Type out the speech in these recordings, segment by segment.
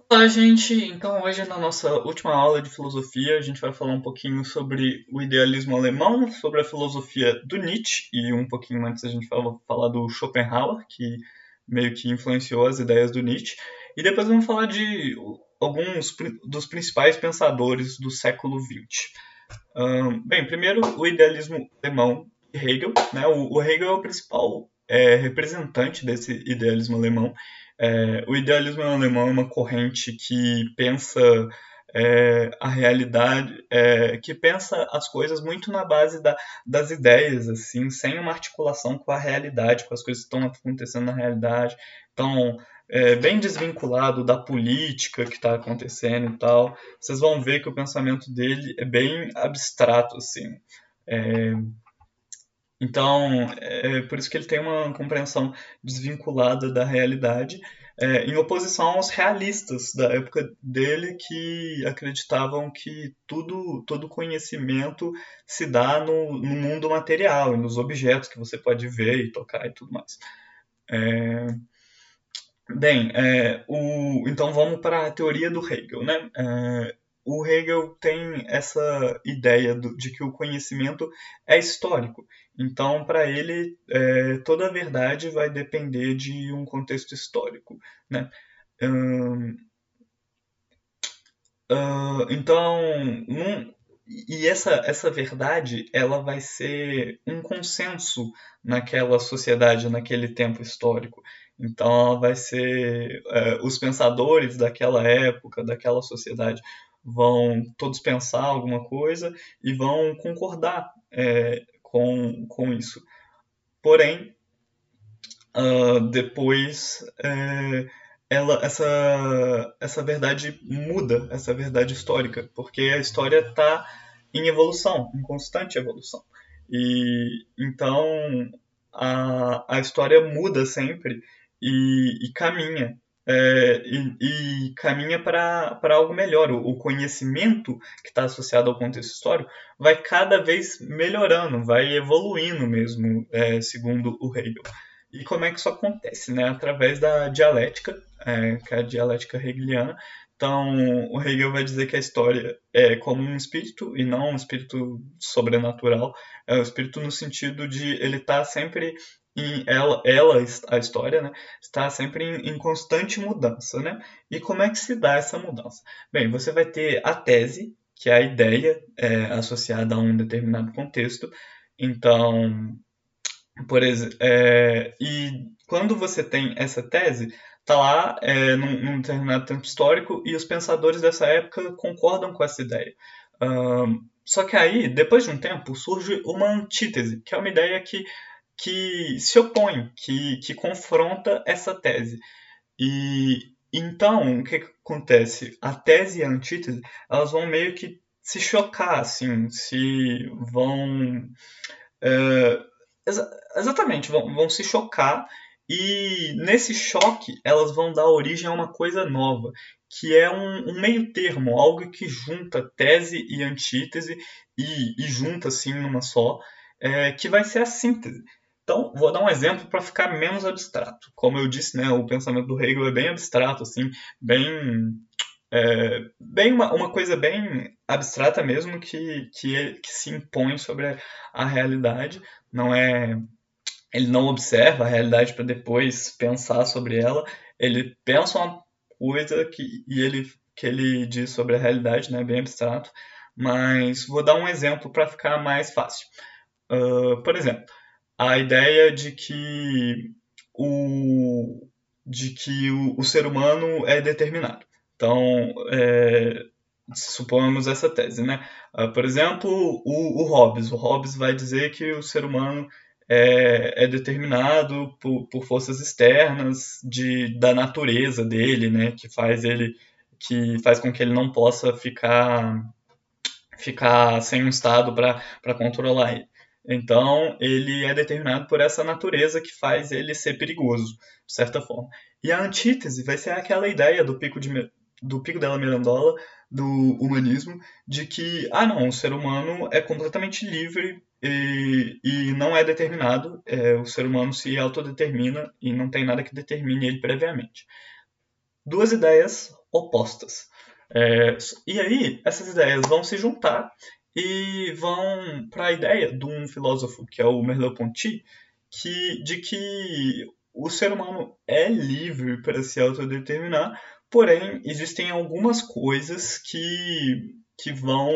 Olá, gente! Então, hoje na nossa última aula de filosofia, a gente vai falar um pouquinho sobre o idealismo alemão, sobre a filosofia do Nietzsche e um pouquinho antes a gente vai falar do Schopenhauer, que meio que influenciou as ideias do Nietzsche, e depois vamos falar de alguns dos principais pensadores do século XX. Bem, primeiro o idealismo alemão de Hegel, né? O Hegel é o principal representante desse idealismo alemão. O idealismo alemão é uma corrente que pensa a realidade, que pensa as coisas muito na base das ideias, assim, sem uma articulação com a realidade, com as coisas que estão acontecendo na realidade. Então, bem desvinculado da política que está acontecendo e tal. Vocês vão ver que o pensamento dele é bem abstrato, assim. É, então, é por isso que ele tem uma compreensão desvinculada da realidade, em oposição aos realistas da época dele que acreditavam que todo conhecimento se dá no mundo material e nos objetos que você pode ver e tocar e tudo mais. Bem, então vamos para a teoria do Hegel, né? O Hegel tem essa ideia de que o conhecimento é histórico. Então, para ele, toda a verdade vai depender de um contexto histórico, né? Hum, então, essa verdade ela vai ser um consenso naquela sociedade, naquele tempo histórico. Então, ela vai ser os pensadores daquela época, daquela sociedade, vão todos pensar alguma coisa e vão concordar com isso. Porém, depois essa verdade muda, essa verdade histórica, porque a história está em evolução, em constante evolução. E então a história muda sempre e caminha. E caminha para algo melhor. O conhecimento que está associado ao contexto histórico vai cada vez melhorando, vai evoluindo mesmo, segundo o Hegel. E como é que isso acontece? Né? Através da dialética, que é a dialética hegeliana. Então, o Hegel vai dizer que a história é como um espírito, e não um espírito sobrenatural. É um espírito no sentido de ele estar sempre a história, né, está sempre em constante mudança. Né? E como é que se dá essa mudança? Bem, você vai ter a tese, que é a ideia associada a um determinado contexto. Então, e quando você tem essa tese, tá lá num determinado tempo histórico e os pensadores dessa época concordam com essa ideia. Só que aí, depois de um tempo, surge uma antítese, que é uma ideia que se opõe, que confronta essa tese. E então, o que acontece? A tese e a antítese, elas vão meio que se chocar, assim, se vão é, exatamente, vão se chocar e nesse choque elas vão dar origem a uma coisa nova, que é um meio termo, algo que junta tese e antítese e junta assim numa só, que vai ser a síntese. Então, vou dar um exemplo para ficar menos abstrato. Como eu disse, né, o pensamento do Hegel é bem abstrato, assim, bem bem uma coisa bem abstrata mesmo que se impõe sobre a realidade. Não é, ele não observa a realidade para depois pensar sobre ela. Ele pensa uma coisa que ele diz sobre a realidade, né, bem abstrato. Mas vou dar um exemplo para ficar mais fácil. Por exemplo, a ideia o, de que o ser humano é determinado. Então, suponhamos essa tese, né? Por exemplo, o Hobbes. O Hobbes vai dizer que o ser humano é determinado por forças externas da natureza dele, né? Que faz com que ele não possa ficar sem um Estado para controlar ele. Então, ele é determinado por essa natureza que faz ele ser perigoso, de certa forma. E a antítese vai ser aquela ideia do Pico della Mirandola, do humanismo, de que, não, o ser humano é completamente livre e não é determinado, o ser humano se autodetermina e não tem nada que determine ele previamente. duas ideias opostas. E aí, essas ideias vão se juntar e vão para a ideia de um filósofo, que é o Merleau-Ponty, de que o ser humano é livre para se autodeterminar, porém, existem algumas coisas que vão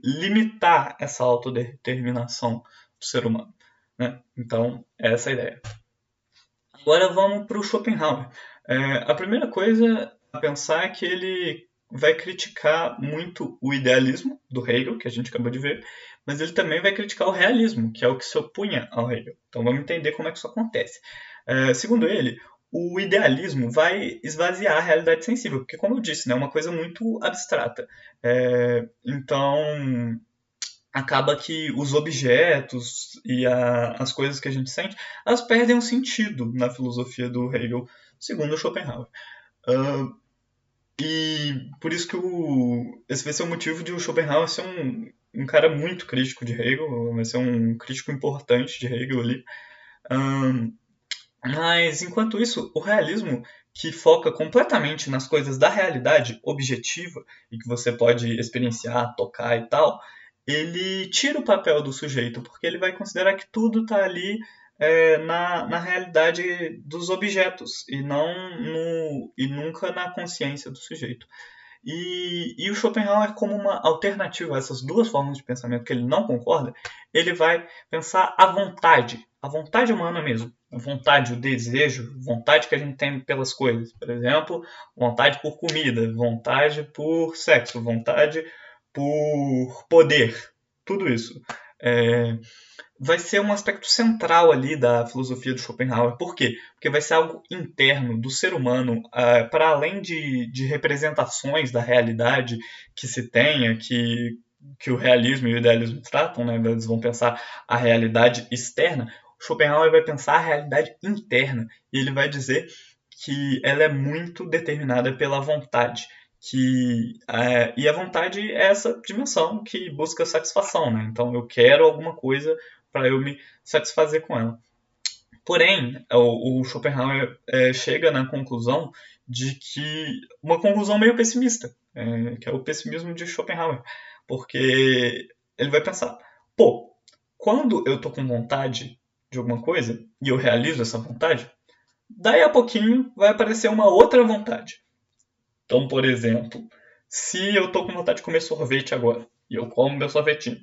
limitar essa autodeterminação do ser humano. Né? Então, essa é a ideia. Agora vamos para o Schopenhauer. A primeira coisa a pensar é que ele vai criticar muito o idealismo do Hegel, que a gente acabou de ver, mas ele também vai criticar o realismo, que é o que se opunha ao Hegel. Então vamos entender como é que isso acontece. Segundo ele, o idealismo vai esvaziar a realidade sensível, porque, como eu disse, né, é uma coisa muito abstrata. Então, acaba que os objetos e as coisas que a gente sente, elas perdem um sentido na filosofia do Hegel, segundo Schopenhauer. E por isso que esse vai ser o motivo de o Schopenhauer ser um cara muito crítico de Hegel, vai ser um crítico importante de Hegel ali. Mas, enquanto isso, o realismo, que foca completamente nas coisas da realidade objetiva, e que você pode experienciar, tocar e tal, ele tira o papel do sujeito, porque ele vai considerar que tudo está ali na realidade dos objetos, e nunca na consciência do sujeito. E o Schopenhauer, como uma alternativa a essas duas formas de pensamento que ele não concorda, ele vai pensar a vontade humana mesmo. A vontade, o desejo, vontade que a gente tem pelas coisas. Por exemplo, vontade por comida, vontade por sexo, vontade por poder. Tudo isso. Vai ser um aspecto central ali da filosofia do Schopenhauer. Por quê? Porque vai ser algo interno do ser humano, para além de representações da realidade que se tenha, que o realismo e o idealismo tratam, né? Eles vão pensar a realidade externa. O Schopenhauer vai pensar a realidade interna e ele vai dizer que ela é muito determinada pela vontade. E a vontade é essa dimensão que busca satisfação, né? Então eu quero alguma coisa para eu me satisfazer com ela. Porém, o Schopenhauer chega na conclusão de que uma conclusão meio pessimista, que é o pessimismo de Schopenhauer, porque ele vai pensar, quando eu tô com vontade de alguma coisa e eu realizo essa vontade, daí a pouquinho vai aparecer uma outra vontade. Então, por exemplo, se eu tô com vontade de comer sorvete agora e eu como meu sorvetinho,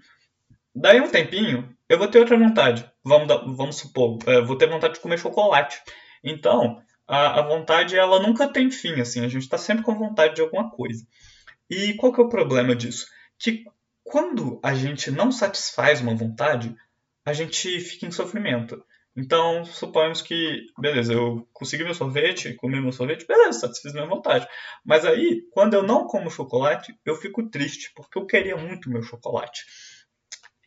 daí um tempinho, eu vou ter outra vontade. Vamos supor, vou ter vontade de comer chocolate. Então, a vontade, ela nunca tem fim, assim. A gente está sempre com vontade de alguma coisa. E qual que é o problema disso? Que quando a gente não satisfaz uma vontade, a gente fica em sofrimento. Então, suponhamos que, beleza, eu consegui meu sorvete, comi meu sorvete, beleza, satisfiz minha vontade. Mas aí, quando eu não como chocolate, eu fico triste, porque eu queria muito meu chocolate.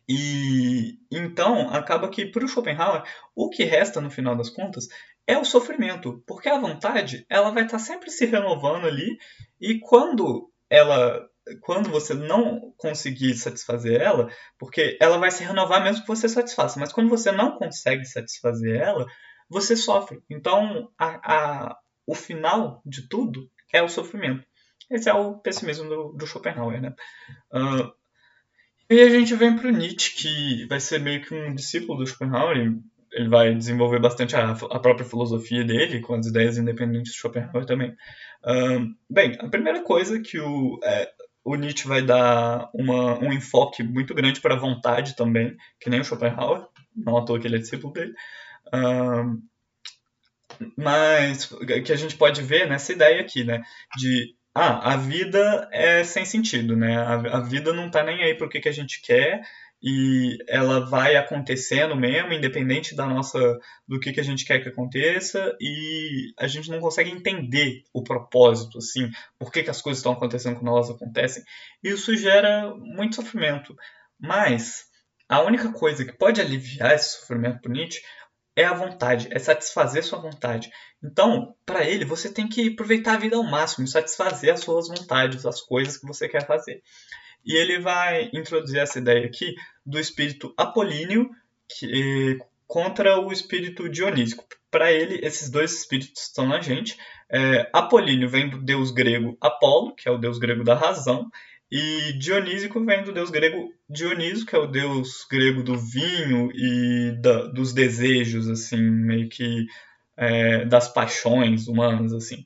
E então acaba que para o Schopenhauer o que resta no final das contas é o sofrimento, porque a vontade ela vai estar sempre se renovando ali e quando você não conseguir satisfazer ela, porque ela vai se renovar mesmo que você satisfaça, mas quando você não consegue satisfazer ela, você sofre. Então o final de tudo é o sofrimento. Esse é o pessimismo do Schopenhauer, né? E a gente vem para o Nietzsche, que vai ser meio que um discípulo do Schopenhauer. Ele vai desenvolver bastante a própria filosofia dele, com as ideias independentes do Schopenhauer também. Bem, a primeira coisa que o Nietzsche vai dar um enfoque muito grande para a vontade também, que nem o Schopenhauer, não à toa que ele é discípulo dele. Mas que a gente pode ver nessa ideia aqui, né, de a vida é sem sentido, né? A vida não tá nem aí pro que a gente quer e ela vai acontecendo mesmo, independente do que a gente quer que aconteça e a gente não consegue entender o propósito, assim, por que as coisas estão acontecendo quando elas acontecem. E isso gera muito sofrimento. Mas a única coisa que pode aliviar esse sofrimento pro Nietzsche é a vontade, é satisfazer sua vontade. Então, para ele, você tem que aproveitar a vida ao máximo, satisfazer as suas vontades, as coisas que você quer fazer. E ele vai introduzir essa ideia aqui do espírito apolíneo contra o espírito dionísico. Para ele, esses dois espíritos estão na gente, Apolíneo vem do deus grego Apolo, que é o deus grego da razão, e Dionísico vem do deus grego Dioniso, que é o deus grego do vinho e dos desejos, assim, meio que das paixões humanas, assim.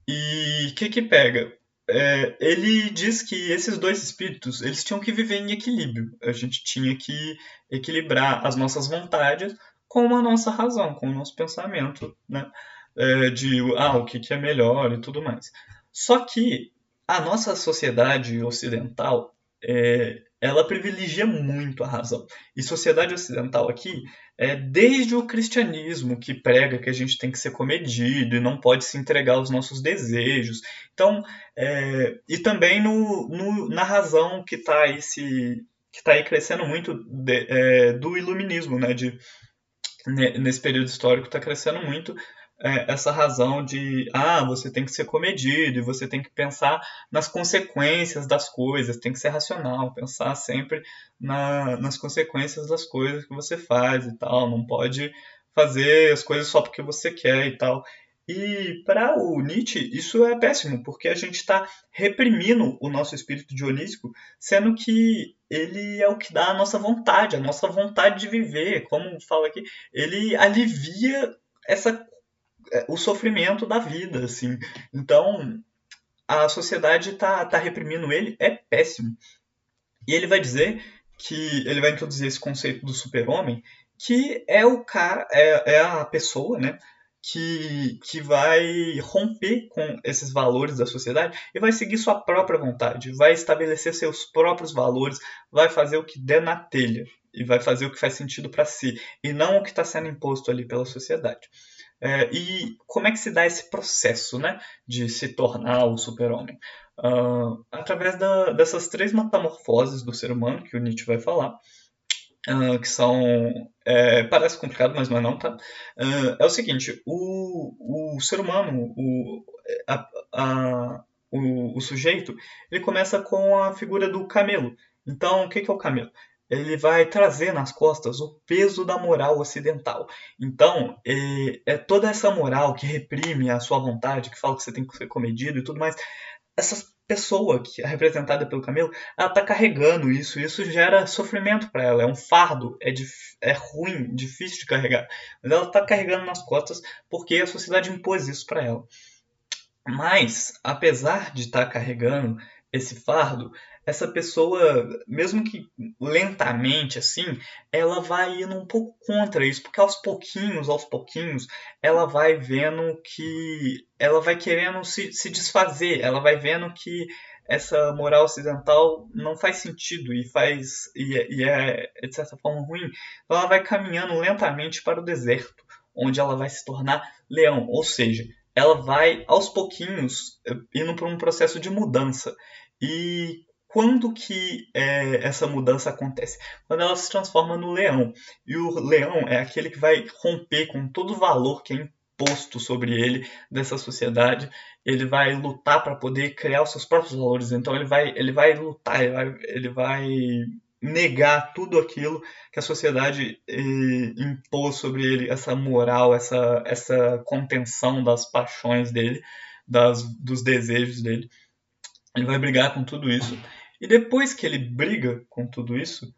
E o que pega? Ele diz que esses dois espíritos eles tinham que viver em equilíbrio. A gente tinha que equilibrar as nossas vontades com a nossa razão, com o nosso pensamento, né? De o que é melhor e tudo mais. Só que a nossa sociedade ocidental ela privilegia muito a razão. E sociedade ocidental aqui desde o cristianismo, que prega que a gente tem que ser comedido e não pode se entregar aos nossos desejos. Então, e também na razão que está aí, que tá aí crescendo muito do iluminismo, né? Nesse período histórico está crescendo muito essa razão de você tem que ser comedido e você tem que pensar nas consequências das coisas, tem que ser racional, pensar sempre nas consequências das coisas que você faz e tal, não pode fazer as coisas só porque você quer e tal. E para o Nietzsche isso é péssimo, porque a gente está reprimindo o nosso espírito dionísico, sendo que ele é o que dá a nossa vontade de viver, como fala aqui, ele alivia o sofrimento da vida, assim. Então, a sociedade tá reprimindo ele, é péssimo. E ele vai dizer ele vai introduzir esse conceito do super-homem, que é o cara, é a pessoa, né, que vai romper com esses valores da sociedade e vai seguir sua própria vontade, vai estabelecer seus próprios valores, vai fazer o que der na telha e vai fazer o que faz sentido para si e não o que está sendo imposto ali pela sociedade. E como é que se dá esse processo, né, de se tornar o super-homem? Através dessas três metamorfoses do ser humano que o Nietzsche vai falar, que são. Parece complicado, mas não é não, tá? É o seguinte: o ser humano, o sujeito, ele começa com a figura do camelo. Então, o que é o camelo? Ele vai trazer nas costas o peso da moral ocidental. Então, toda essa moral que reprime a sua vontade, que fala que você tem que ser comedido e tudo mais, essa pessoa que é representada pelo camelo, ela está carregando isso gera sofrimento para ela, é um fardo, é ruim, difícil de carregar, mas ela está carregando nas costas porque a sociedade impôs isso para ela. Mas, apesar de estar carregando esse fardo, essa pessoa, mesmo que lentamente assim, ela vai indo um pouco contra isso, porque aos pouquinhos, ela vai vendo que ela vai querendo se desfazer, ela vai vendo que essa moral ocidental não faz sentido e é de certa forma ruim. Então ela vai caminhando lentamente para o deserto, onde ela vai se tornar leão, ou seja, ela vai aos pouquinhos indo para um processo de mudança. E quando que essa mudança acontece? Quando ela se transforma no leão. E o leão é aquele que vai romper com todo o valor que é imposto sobre ele dessa sociedade. Ele vai lutar para poder criar os seus próprios valores. Então ele vai lutar, ele vai negar tudo aquilo que a sociedade impôs sobre ele, essa moral, essa contenção das paixões dele, dos desejos dele. Ele vai brigar com tudo isso. E depois que ele briga com tudo isso,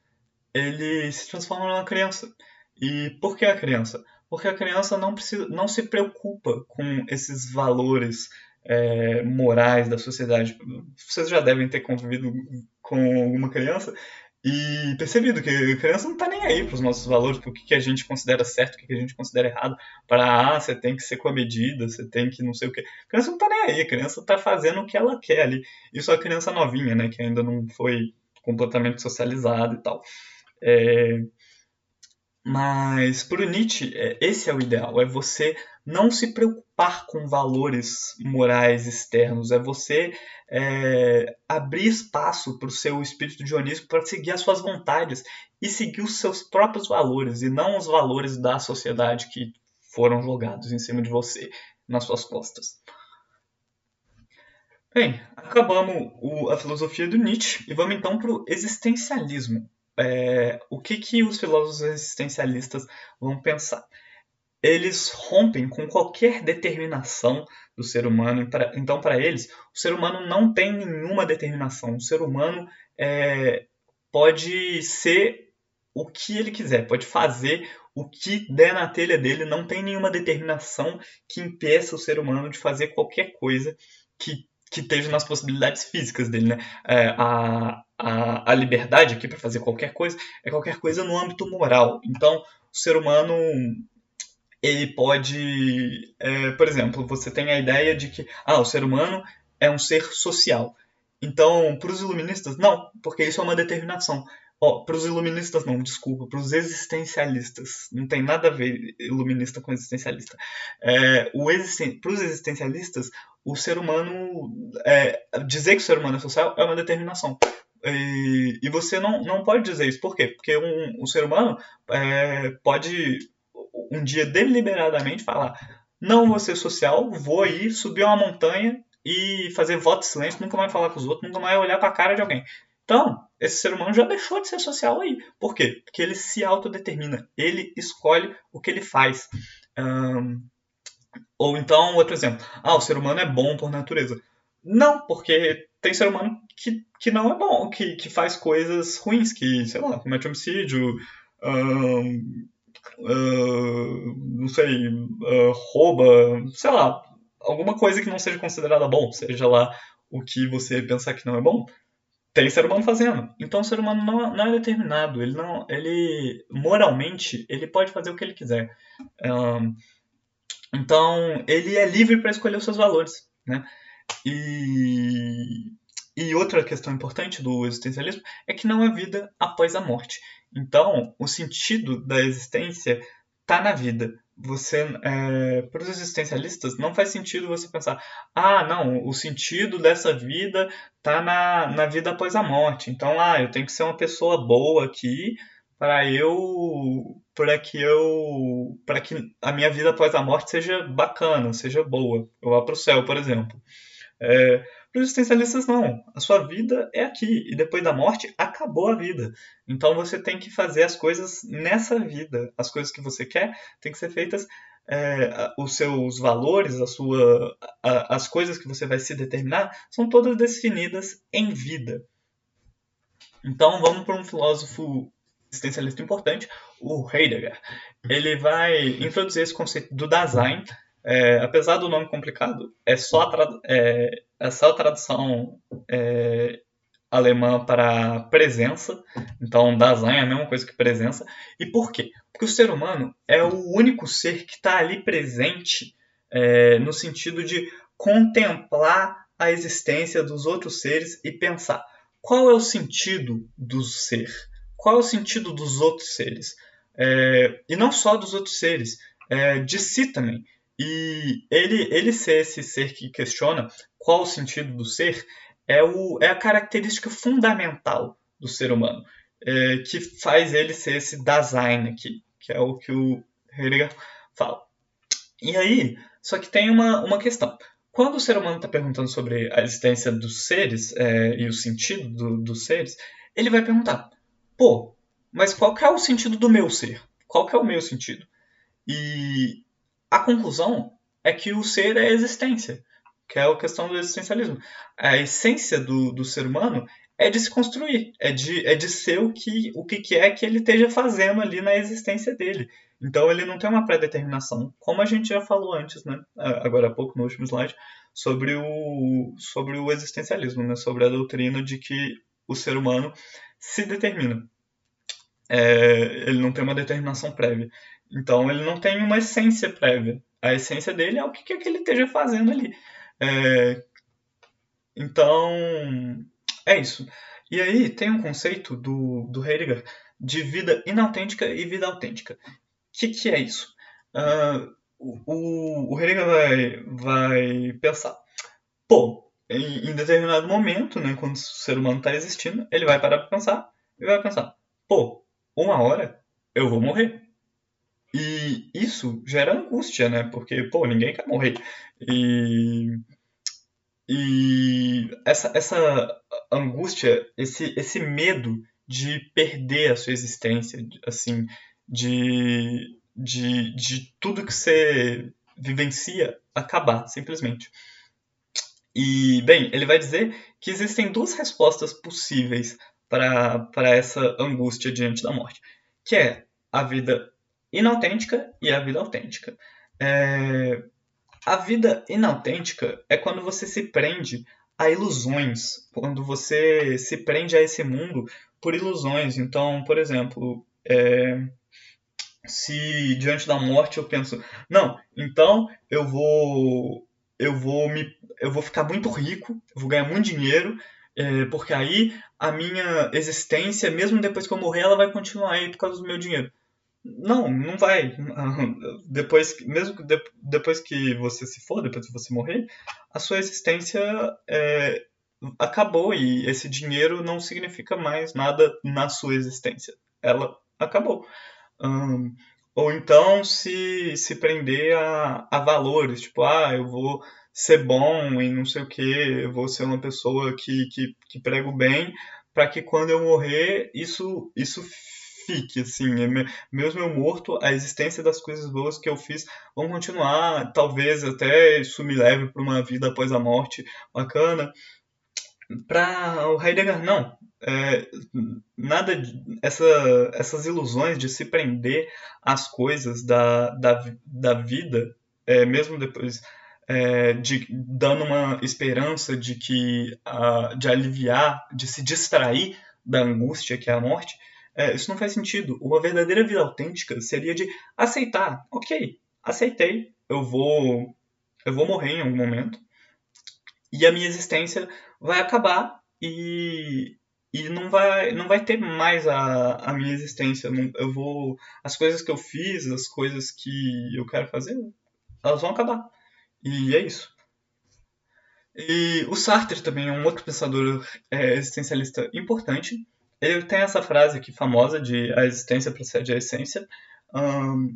ele se transforma numa criança. E por que a criança? Porque a criança não se preocupa com esses valores morais da sociedade. Vocês já devem ter convivido com uma criança e percebido que a criança não está nem aí para os nossos valores, para o que a gente considera certo, o que a gente considera errado, para você tem que ser comedida, você tem que não sei o que. A criança não está nem aí, a criança está fazendo o que ela quer ali. Isso é a criança novinha, né, que ainda não foi completamente socializada e tal. Mas para o Nietzsche, esse é o ideal, é você não se preocupar com valores morais externos, é você abrir espaço para o seu espírito dionísico para seguir as suas vontades e seguir os seus próprios valores e não os valores da sociedade que foram jogados em cima de você, nas suas costas. Bem, acabamos a filosofia do Nietzsche e vamos então para o existencialismo. O que os filósofos existencialistas vão pensar? eles rompem com qualquer determinação do ser humano. Então, para eles, o ser humano não tem nenhuma determinação. O ser humano pode ser o que ele quiser, pode fazer o que der na telha dele, não tem nenhuma determinação que impeça o ser humano de fazer qualquer coisa que esteja nas possibilidades físicas dele, né? A liberdade aqui para fazer qualquer coisa é qualquer coisa no âmbito moral. Então, o ser humano ele pode, por exemplo, você tem a ideia de que o ser humano é um ser social. Então, para os iluministas, não, porque isso é uma determinação. Para os iluministas não, desculpa, para os existencialistas. Não tem nada a ver iluminista com existencialista. Para os existencialistas, o ser humano, dizer que o ser humano é social é uma determinação. E você não pode dizer isso. Por quê? Porque o ser humano pode um dia deliberadamente falar: não vou ser social, vou aí subir uma montanha e fazer voto de silêncio, nunca mais falar com os outros, nunca mais olhar para a cara de alguém. Então, esse ser humano já deixou de ser social aí. Por quê? Porque ele se autodetermina, ele escolhe o que ele faz. Ou então, outro exemplo: o ser humano é bom por natureza. Não, porque tem ser humano que não é bom, que faz coisas ruins, que, sei lá, comete homicídio, não sei, rouba, sei lá, alguma coisa que não seja considerada bom, seja lá o que você pensar que não é bom, tem ser humano fazendo. Então o ser humano não é determinado, ele moralmente ele pode fazer o que ele quiser. Então ele é livre para escolher os seus valores, né? E outra questão importante do existencialismo é que não há vida após a morte. Então, o sentido da existência está na vida. Para os existencialistas, não faz sentido você pensar: não, o sentido dessa vida está na vida após a morte. Então, eu tenho que ser uma pessoa boa aqui para que a minha vida após a morte seja bacana, seja boa. Eu vá para o céu, por exemplo. Para os existencialistas, não. A sua vida é aqui. E depois da morte, acabou a vida. Então você tem que fazer as coisas nessa vida. As coisas que você quer têm que ser feitas. Os seus valores, as coisas que você vai se determinar, são todas definidas em vida. Então vamos para um filósofo existencialista importante, o Heidegger. Ele vai introduzir esse conceito do Dasein. Apesar do nome complicado, é só a tradução alemã para presença. Então, Dasein é a mesma coisa que presença. E por quê? Porque o ser humano é o único ser que está ali presente no sentido de contemplar a existência dos outros seres e pensar: qual é o sentido do ser? Qual é o sentido dos outros seres? E não só dos outros seres, de si também. E ele ser esse ser que questiona qual o sentido do ser é a característica fundamental do ser humano, que faz ele ser esse Dasein aqui, que é o que o Heidegger fala. E aí, só que tem uma questão. Quando o ser humano está perguntando sobre a existência dos seres e o sentido dos seres, ele vai perguntar: mas qual que é o sentido do meu ser? Qual que é o meu sentido? E a conclusão é que o ser é a existência, que é a questão do existencialismo. A essência do ser humano é de se construir, é de ser o que é que ele esteja fazendo ali na existência dele. Então ele não tem uma pré-determinação, como a gente já falou antes, né? Agora há pouco, no último slide, sobre o existencialismo, né? Sobre a doutrina de que o ser humano se determina. Ele não tem uma determinação prévia. Então ele não tem uma essência prévia. A essência dele é o que é que ele esteja fazendo ali. Então, é isso. E aí tem um conceito do Heidegger de vida inautêntica e vida autêntica. O que é isso? O Heidegger vai pensar: em determinado momento, né, quando o ser humano está existindo, ele vai parar para pensar e vai pensar: uma hora eu vou morrer. E isso gera angústia, né? Porque, ninguém quer morrer. E essa angústia, esse medo de perder a sua existência, assim, de de tudo que você vivencia acabar, simplesmente. E, bem, ele vai dizer que existem duas respostas possíveis para essa angústia diante da morte, que é a vida inautêntica e a vida autêntica. A vida inautêntica é quando você se prende a ilusões, quando você se prende a esse mundo por ilusões. Então, por exemplo, se diante da morte eu penso, não, então eu vou ficar muito rico, eu vou ganhar muito dinheiro, porque aí a minha existência, mesmo depois que eu morrer, ela vai continuar aí por causa do meu dinheiro. Não, não vai. Mesmo depois que você se for, depois que você morrer, a sua existência acabou e esse dinheiro não significa mais nada na sua existência. Ela acabou. Hum, ou então se prender a valores, tipo, eu vou ser bom e não sei o que, eu vou ser uma pessoa que prega o bem, para que quando eu morrer, isso fique, assim, mesmo eu morto, a existência das coisas boas que eu fiz vão continuar, talvez até isso me leve para uma vida após a morte bacana. Para o Heidegger, não. Nada essas ilusões de se prender às coisas da vida, mesmo depois dando uma esperança de que de aliviar, de se distrair da angústia que é a morte, isso não faz sentido. Uma verdadeira vida autêntica seria de aceitar, ok, aceitei, eu vou morrer em algum momento e a minha existência vai acabar e não vai ter mais a minha existência. Eu vou, as coisas que eu fiz, as coisas que eu quero fazer, elas vão acabar. E é isso. E o Sartre também é um outro pensador existencialista importante. Ele tem essa frase aqui famosa de a existência precede a essência. Ahn,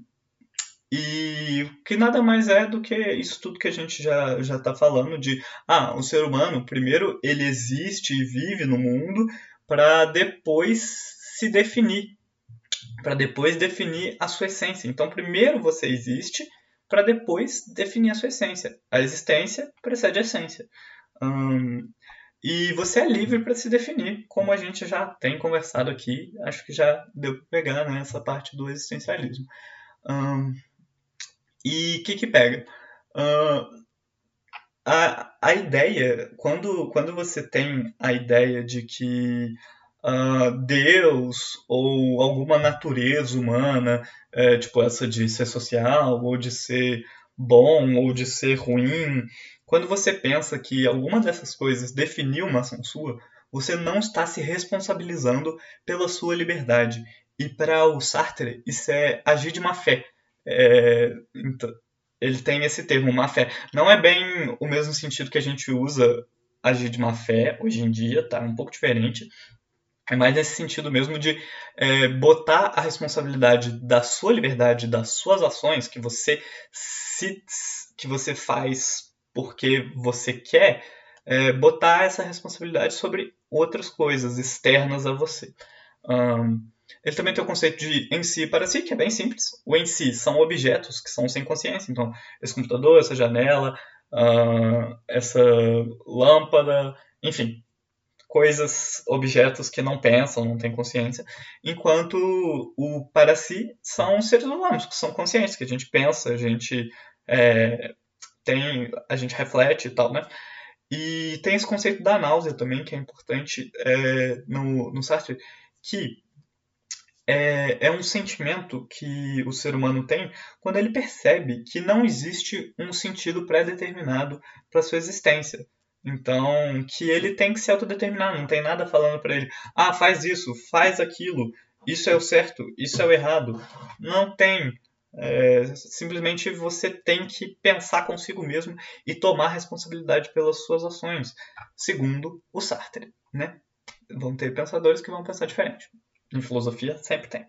e que nada mais é do que isso tudo que a gente já está falando de, o ser humano, primeiro, ele existe e vive no mundo para depois se definir, para depois definir a sua essência. Então, primeiro você existe para depois definir a sua essência. A existência precede a essência. Hum, e você é livre para se definir, como a gente já tem conversado aqui. Acho que já deu para pegar, né, essa parte do existencialismo. Hum, e o que pega? Uh, a ideia, quando você tem a ideia de que Deus ou alguma natureza humana, tipo essa de ser social, ou de ser bom, ou de ser ruim, quando você pensa que alguma dessas coisas definiu uma ação sua, você não está se responsabilizando pela sua liberdade. E para o Sartre, isso é agir de má fé. Então, ele tem esse termo, má fé. Não é bem o mesmo sentido que a gente usa agir de má fé hoje em dia, tá? Um pouco diferente. É mais nesse sentido mesmo de botar a responsabilidade da sua liberdade, das suas ações se, que você faz porque você quer, botar essa responsabilidade sobre outras coisas externas a você. Ele também tem o conceito de em si e para si, que é bem simples. O em si são objetos que são sem consciência. Então, esse computador, essa janela, essa lâmpada, enfim, coisas, objetos que não pensam, não têm consciência. Enquanto o para si são seres humanos, que são conscientes, que a gente pensa, é, a gente reflete e tal, né? E tem esse conceito da náusea também, que é importante no Sartre, que é um sentimento que o ser humano tem quando ele percebe que não existe um sentido pré-determinado para sua existência. Então, que ele tem que se autodeterminar, não tem nada falando para ele, faz isso, faz aquilo, isso é o certo, isso é o errado. Não tem. Simplesmente você tem que pensar consigo mesmo e tomar responsabilidade pelas suas ações, segundo o Sartre, né? Vão ter pensadores que vão pensar diferente. Em filosofia, sempre tem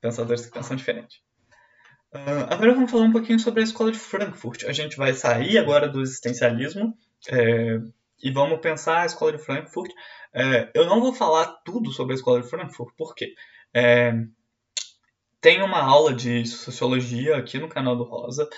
pensadores que pensam diferente. Agora vamos falar um pouquinho sobre a escola de Frankfurt. A gente vai sair agora do existencialismo e vamos pensar a escola de Frankfurt. Eu não vou falar tudo sobre a escola de Frankfurt, por quê? tem uma aula de sociologia aqui no canal do Rosa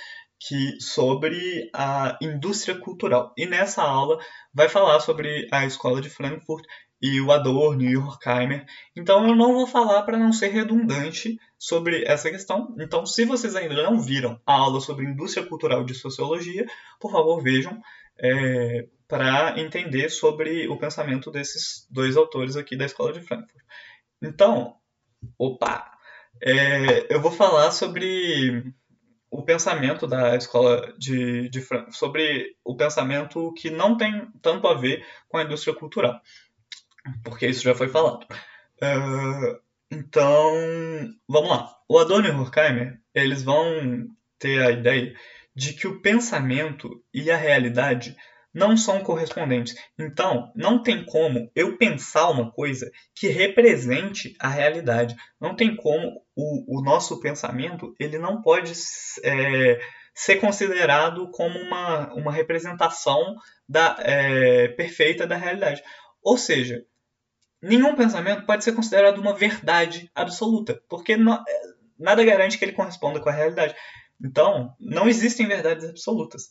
sobre a indústria cultural. E nessa aula vai falar sobre a escola de Frankfurt e o Adorno e o Horkheimer. Então eu não vou falar para não ser redundante sobre essa questão. Então, se vocês ainda não viram a aula sobre indústria cultural de sociologia, por favor, vejam para entender sobre o pensamento desses dois autores aqui da escola de Frankfurt. Então, eu vou falar sobre o pensamento da escola de Frankfurt, sobre o pensamento que não tem tanto a ver com a indústria cultural, porque isso já foi falado. Então, vamos lá. O Adorno e o Horkheimer, eles vão ter a ideia de que o pensamento e a realidade não são correspondentes. Então, não tem como eu pensar uma coisa que represente a realidade. Não tem como o nosso pensamento, ele não pode ser considerado como uma representação perfeita da realidade. Ou seja, nenhum pensamento pode ser considerado uma verdade absoluta, porque nada garante que ele corresponda com a realidade. Então, não existem verdades absolutas.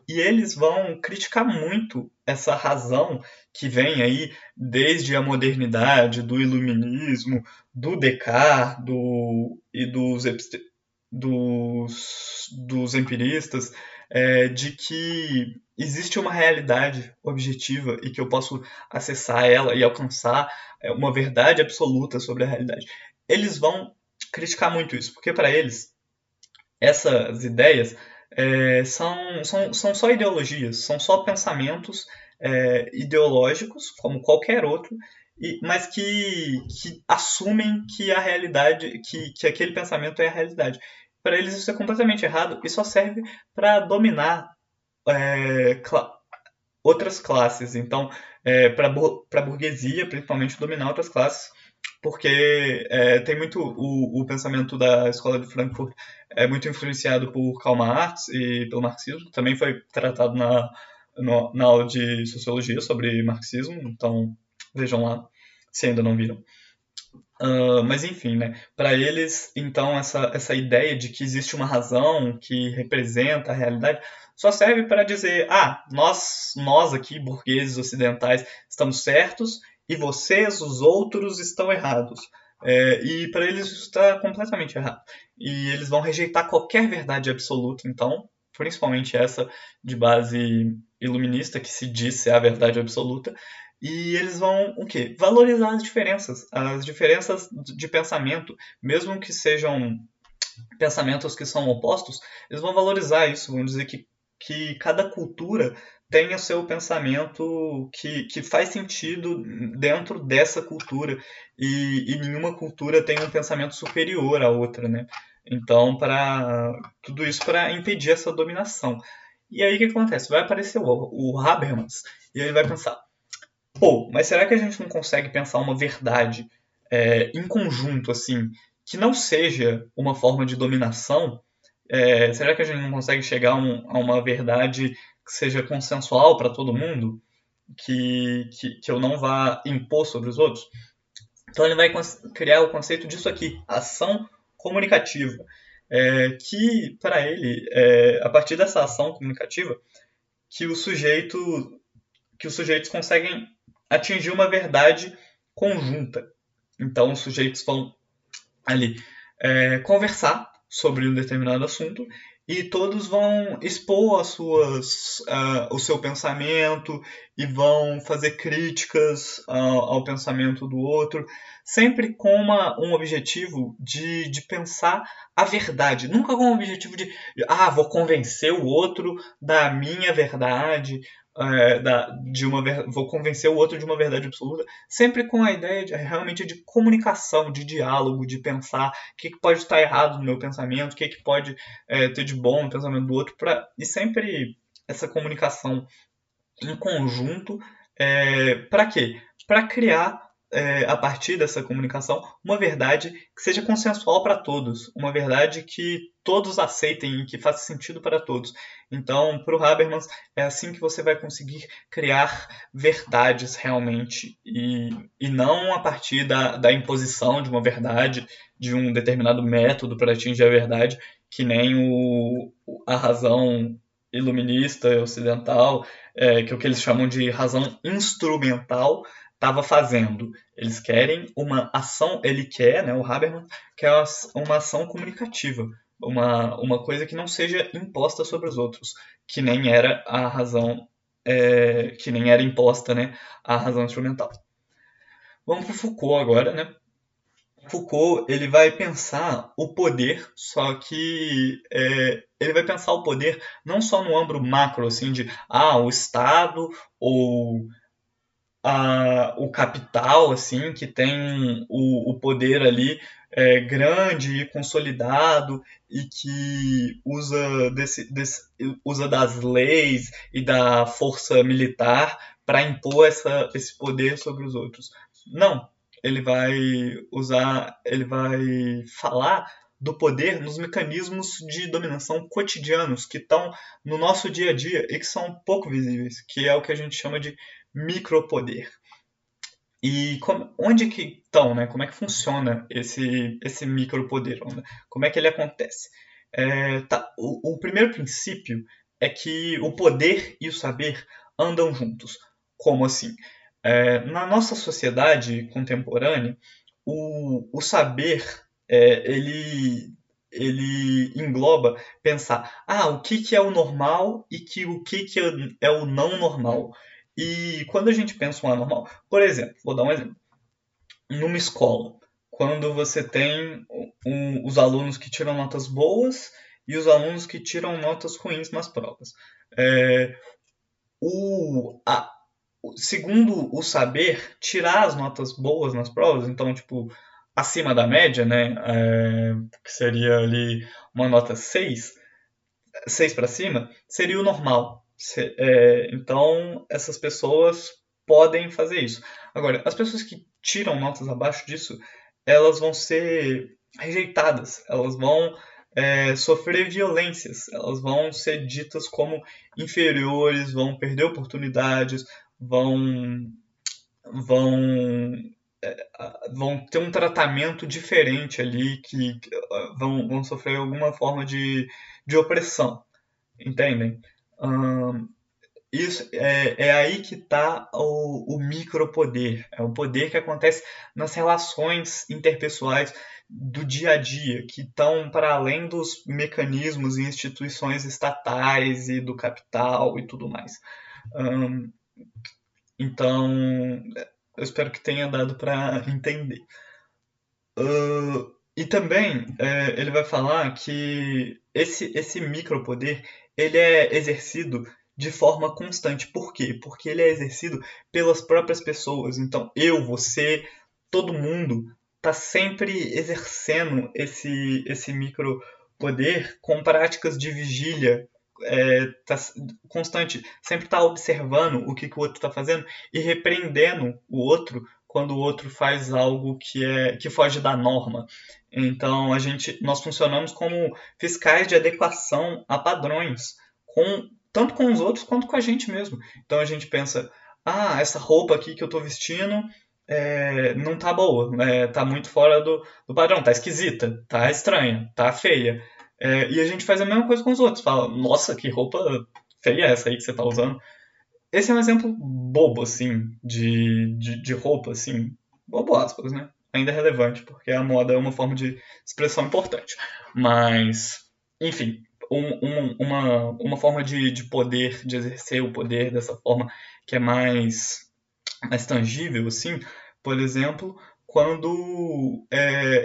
E eles vão criticar muito essa razão que vem aí desde a modernidade, do iluminismo, do Descartes e dos empiristas, de que existe uma realidade objetiva e que eu posso acessar ela e alcançar uma verdade absoluta sobre a realidade. Eles vão criticar muito isso, porque para eles essas ideias são só ideologias, são só pensamentos ideológicos, como qualquer outro, mas que assumem que a realidade, que aquele pensamento é a realidade. Para eles isso é completamente errado e só serve para dominar outras classes. Então, para a burguesia, principalmente, dominar outras classes, porque tem muito o pensamento da escola de Frankfurt é muito influenciado por Karl Marx e pelo marxismo. Também foi tratado na aula de sociologia sobre marxismo, então vejam lá se ainda não viram. Mas enfim, né? Para eles, então, essa ideia de que existe uma razão que representa a realidade só serve para dizer: nós aqui, burgueses ocidentais, estamos certos e vocês, os outros, estão errados. E para eles isso está completamente errado. E eles vão rejeitar qualquer verdade absoluta, então, principalmente essa de base iluminista, que se diz ser a verdade absoluta. E eles vão o quê? Valorizar as diferenças de pensamento, mesmo que sejam pensamentos que são opostos, eles vão valorizar isso, vão dizer que cada cultura tem o seu pensamento que faz sentido dentro dessa cultura e nenhuma cultura tem um pensamento superior à outra, né? Então, tudo isso para impedir essa dominação. E aí o que acontece? Vai aparecer o Habermas e ele vai pensar: mas será que a gente não consegue pensar uma verdade em conjunto, assim, que não seja uma forma de dominação? Será que a gente não consegue chegar a uma verdade que seja consensual para todo mundo? Que eu não vá impor sobre os outros? Então ele vai criar o conceito disso aqui, ação comunicativa. Que para ele, a partir dessa ação comunicativa, que os sujeitos conseguem atingir uma verdade conjunta. Então, os sujeitos vão ali conversar sobre um determinado assunto e todos vão expor o seu pensamento e vão fazer críticas ao pensamento do outro, sempre com um objetivo de pensar a verdade, nunca com o objetivo de vou convencer o outro da minha verdade, vou convencer o outro de uma verdade absoluta, sempre com a ideia realmente de comunicação, de diálogo, de pensar o que pode estar errado no meu pensamento, o que pode ter de bom no pensamento do outro, e sempre essa comunicação em conjunto, para quê? Para criar a partir dessa comunicação, uma verdade que seja consensual para todos, uma verdade que todos aceitem e que faça sentido para todos. Então, para o Habermas, é assim que você vai conseguir criar verdades realmente, e não a partir da imposição de uma verdade, de um determinado método para atingir a verdade, que nem a razão iluminista ocidental, que é o que eles chamam de razão instrumental, estava fazendo. Eles querem uma ação, ele quer, né, o Habermas, quer uma ação comunicativa, uma coisa que não seja imposta sobre os outros, que nem era a razão, que nem era imposta, né, a razão instrumental. Vamos para Foucault agora, né? Foucault, ele vai pensar o poder, só que ele vai pensar o poder não só no âmbito macro, assim, de o Estado ou o capital, assim, que tem o poder ali grande e consolidado e que usa das leis e da força militar para impor esse poder sobre os outros. Não, ele vai falar do poder nos mecanismos de dominação cotidianos que estão no nosso dia a dia e que são pouco visíveis, que é o que a gente chama de micropoder. E onde que estão, né? Como é que funciona esse micropoder? Como é que ele acontece? O primeiro princípio é que o poder e o saber andam juntos. Como assim? Na nossa sociedade contemporânea, o saber ele engloba pensar o que é o normal e o que é o não normal. E quando a gente pensa um anormal, por exemplo, vou dar um exemplo. Numa escola, quando você tem os alunos que tiram notas boas e os alunos que tiram notas ruins nas provas. Segundo o saber, tirar as notas boas nas provas, então, tipo, acima da média, né, que seria ali uma nota 6 para cima, seria o normal. Então, essas pessoas podem fazer isso. Agora, as pessoas que tiram notas abaixo disso, elas vão ser rejeitadas, elas vão sofrer violências, elas vão ser ditas como inferiores, vão perder oportunidades, vão, vão, vão ter um tratamento diferente ali, que vão sofrer alguma forma de opressão. Entendem? Isso é aí que está o micropoder. É o poder que acontece nas relações interpessoais do dia a dia, que estão para além dos mecanismos e instituições estatais e do capital e tudo mais. Então, eu espero que tenha dado para entender. E também ele vai falar que esse micropoder ele é exercido de forma constante. Por quê? Porque ele é exercido pelas próprias pessoas. Então, eu, você, todo mundo está sempre exercendo esse micropoder com práticas de vigília tá constante. Sempre está observando o que o outro está fazendo e repreendendo o outro quando o outro faz algo que foge da norma. Então nós funcionamos como fiscais de adequação a padrões, tanto com os outros quanto com a gente mesmo. Então a gente pensa, essa roupa aqui que eu estou vestindo não tá boa, tá muito fora do padrão, tá esquisita, tá estranha, tá feia. E a gente faz a mesma coisa com os outros, fala, nossa, que roupa feia é essa aí que você tá usando. Esse é um exemplo bobo, assim, de roupa, assim, bobo aspas, né? Ainda é relevante, porque a moda é uma forma de expressão importante. Mas, enfim, uma forma de poder, de exercer o poder dessa forma que é mais tangível, assim, por exemplo, quando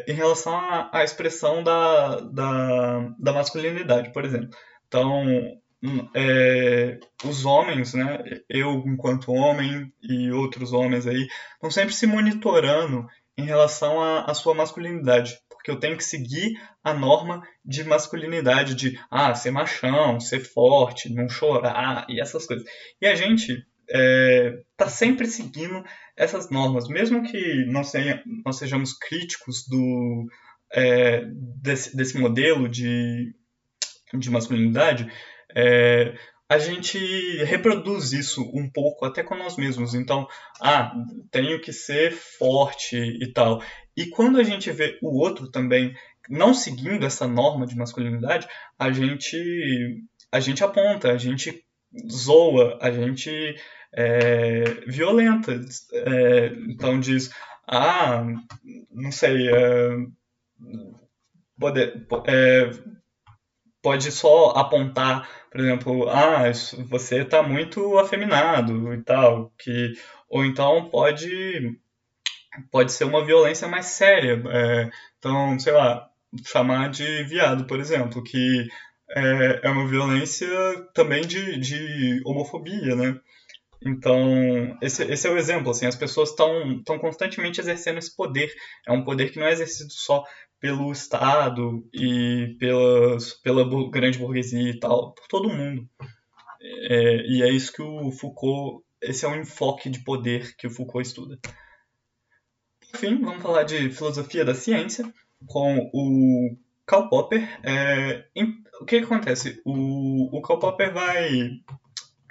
em relação à expressão da masculinidade, por exemplo. Então, os homens, né, eu enquanto homem e outros homens aí, estão sempre se monitorando em relação à sua masculinidade, porque eu tenho que seguir a norma de masculinidade, de ser machão, ser forte, não chorar e essas coisas. E a gente tá sempre seguindo essas normas, mesmo que nós sejamos críticos desse modelo de masculinidade, é, a gente reproduz isso um pouco até com nós mesmos. Então, tenho que ser forte e tal. E quando a gente vê o outro também não seguindo essa norma de masculinidade, a gente aponta, a gente zoa, a gente violenta. Então diz, não sei, pode, pode só apontar, por exemplo, você está muito afeminado e tal, ou então pode ser uma violência mais séria. Então, sei lá, chamar de viado, por exemplo, que é uma violência também de homofobia, né? Então, esse é o exemplo, assim, as pessoas estão constantemente exercendo esse poder. É um poder que não é exercido só pelo Estado e pela grande burguesia e tal, por todo mundo. E é isso que o Foucault, esse é o enfoque de poder que o Foucault estuda. Enfim, vamos falar de filosofia da ciência com o Karl Popper. O que acontece? O Karl Popper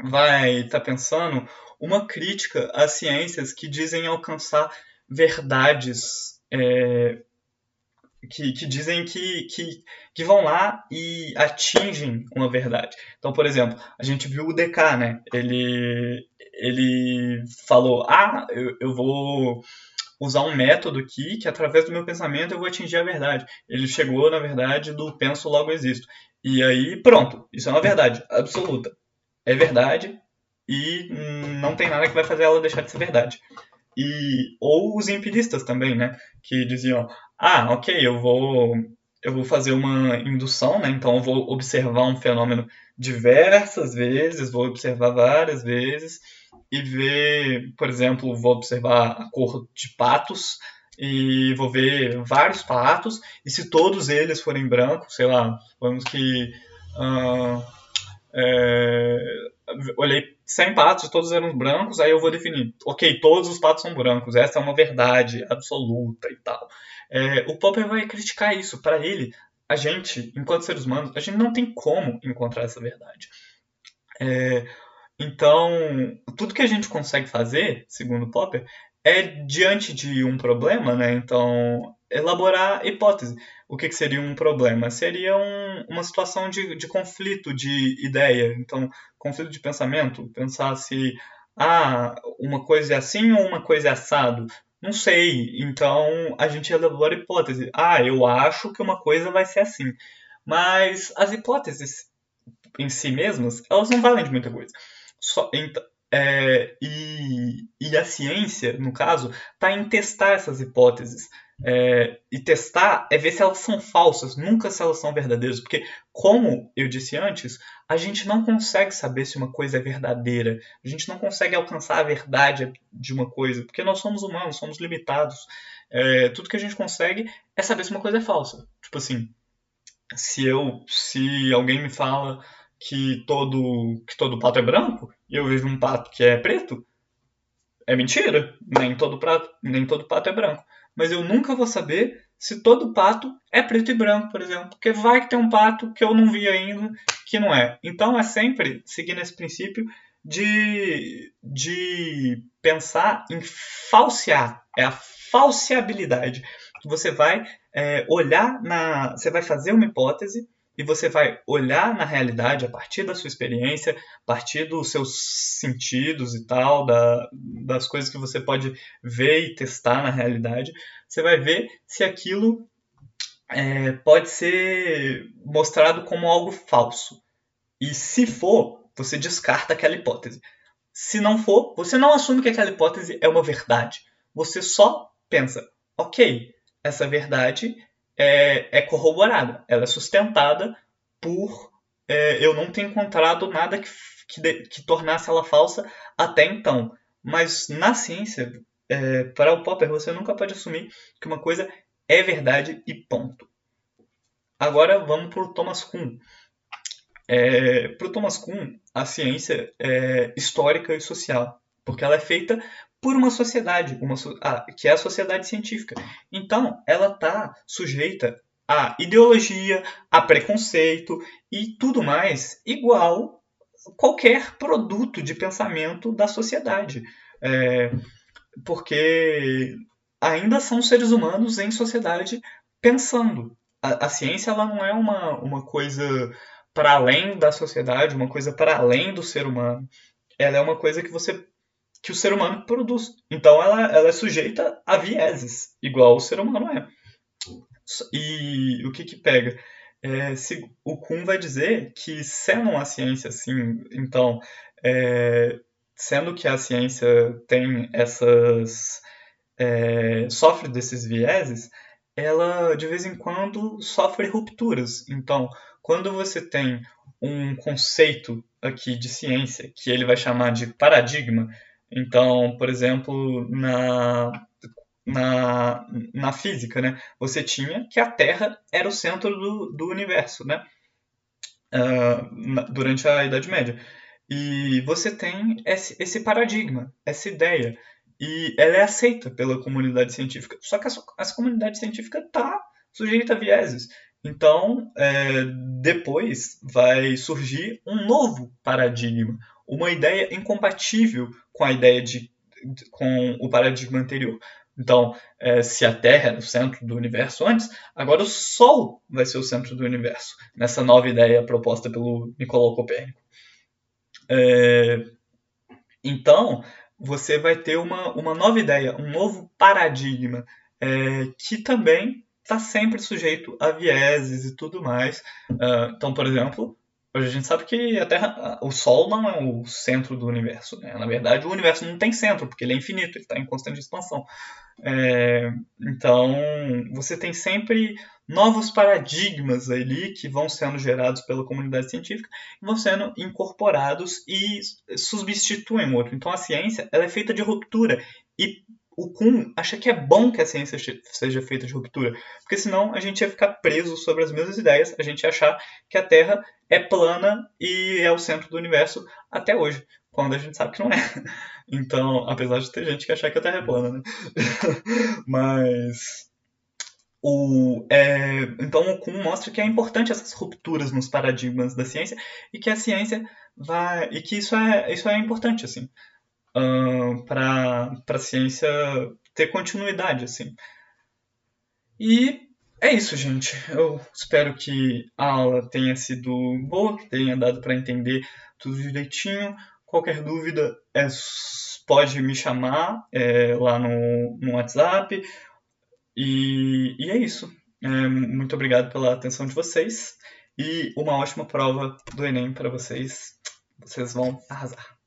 vai estar pensando uma crítica às ciências que dizem alcançar verdades, que dizem que vão lá e atingem uma verdade. Então, por exemplo, a gente viu o Descartes, né? Ele falou, eu vou usar um método aqui que através do meu pensamento eu vou atingir a verdade. Ele chegou na verdade do penso logo existo. E aí, pronto, isso é uma verdade absoluta. É verdade e não tem nada que vai fazer ela deixar de ser verdade. Ou os empiristas também, né? Que diziam, ok, eu vou fazer uma indução, né? Então eu vou observar um fenômeno diversas vezes, vou observar várias vezes e ver, por exemplo, vou observar a cor de patos e vou ver vários patos e se todos eles forem brancos, sei lá, vamos que é, olhei 100 patos, todos eram brancos, aí eu vou definir, ok, todos os patos são brancos, essa é uma verdade absoluta e tal. O Popper vai criticar isso. Para ele, a gente, enquanto seres humanos, a gente não tem como encontrar essa verdade. Então, tudo que a gente consegue fazer, segundo Popper, é diante de um problema, né? Então, elaborar hipótese. O que seria um problema? Seria uma situação de conflito de ideia. Então, conflito de pensamento. Pensar se uma coisa é assim ou uma coisa é assado. Não sei. Então, a gente elabora hipótese. Eu acho que uma coisa vai ser assim. Mas as hipóteses em si mesmas, elas não valem de muita coisa. E a ciência, no caso, está em testar essas hipóteses. E testar é ver se elas são falsas, nunca se elas são verdadeiras. Porque, como eu disse antes, a gente não consegue saber se uma coisa é verdadeira. A gente não consegue alcançar a verdade de uma coisa, porque nós somos humanos, somos limitados. Tudo que a gente consegue é saber se uma coisa é falsa. Tipo assim, se alguém me fala que todo pato é branco e eu vejo um pato que é preto, é mentira. Nem todo pato é branco. Mas eu nunca vou saber se todo pato é preto e branco, por exemplo. Porque vai que tem um pato que eu não vi ainda que não é. Então é sempre seguindo esse princípio de pensar em falsear. É a falseabilidade. Você vai você vai fazer uma hipótese e você vai olhar na realidade a partir da sua experiência, a partir dos seus sentidos e tal, das coisas que você pode ver e testar na realidade. Você vai ver se aquilo pode ser mostrado como algo falso. E se for, você descarta aquela hipótese. Se não for, você não assume que aquela hipótese é uma verdade. Você só pensa, ok, essa verdade é corroborada, ela é sustentada por eu não ter encontrado nada que tornasse ela falsa até então. Mas na ciência, para o Popper, você nunca pode assumir que uma coisa é verdade e ponto. Agora vamos para o Thomas Kuhn. Para o Thomas Kuhn, a ciência é histórica e social, porque ela é feita por uma sociedade, que é a sociedade científica. Então, ela está sujeita a ideologia, a preconceito e tudo mais, igual qualquer produto de pensamento da sociedade. É, porque ainda são seres humanos em sociedade pensando. A ciência ela não é uma coisa para além da sociedade, uma coisa para além do ser humano. Ela é uma coisa que o ser humano produz. Então ela é sujeita a vieses, igual o ser humano é. E o que pega? O Kuhn vai dizer que sendo uma ciência assim, então, sendo que a ciência tem sofre desses vieses, ela de vez em quando sofre rupturas. Então, quando você tem um conceito aqui de ciência que ele vai chamar de paradigma, então, por exemplo, na física, né, você tinha que a Terra era o centro do universo, né, durante a Idade Média. E você tem esse paradigma, essa ideia. E ela é aceita pela comunidade científica. Só que essa comunidade científica está sujeita a vieses. Então, depois vai surgir um novo paradigma, uma ideia incompatível com a ideia com o paradigma anterior. Então, se a Terra era o centro do universo antes, agora o Sol vai ser o centro do universo, nessa nova ideia proposta pelo Nicolau Copérnico. Então, você vai ter uma nova ideia, um novo paradigma, que também está sempre sujeito a vieses e tudo mais. Então, por exemplo, hoje a gente sabe que a Terra, o Sol não é o centro do universo, né? Na verdade, o universo não tem centro, porque ele é infinito, ele está em constante expansão. Então, você tem sempre novos paradigmas ali que vão sendo gerados pela comunidade científica e vão sendo incorporados e substituem o outro. Então, a ciência ela é feita de ruptura e o Kuhn acha que é bom que a ciência seja feita de ruptura, porque senão a gente ia ficar preso sobre as mesmas ideias, a gente ia achar que a Terra é plana e é o centro do universo até hoje, quando a gente sabe que não é. Então, apesar de ter gente que achar que a Terra é plana, né? Mas então o Kuhn mostra que é importante essas rupturas nos paradigmas da ciência e que a ciência vai e que isso é importante assim para a ciência ter continuidade assim. E é isso, gente. Eu espero que a aula tenha sido boa, que tenha dado para entender tudo direitinho. Qualquer dúvida pode me chamar lá no WhatsApp. E é isso. Muito obrigado pela atenção de vocês e uma ótima prova do Enem para vocês. Vocês vão arrasar.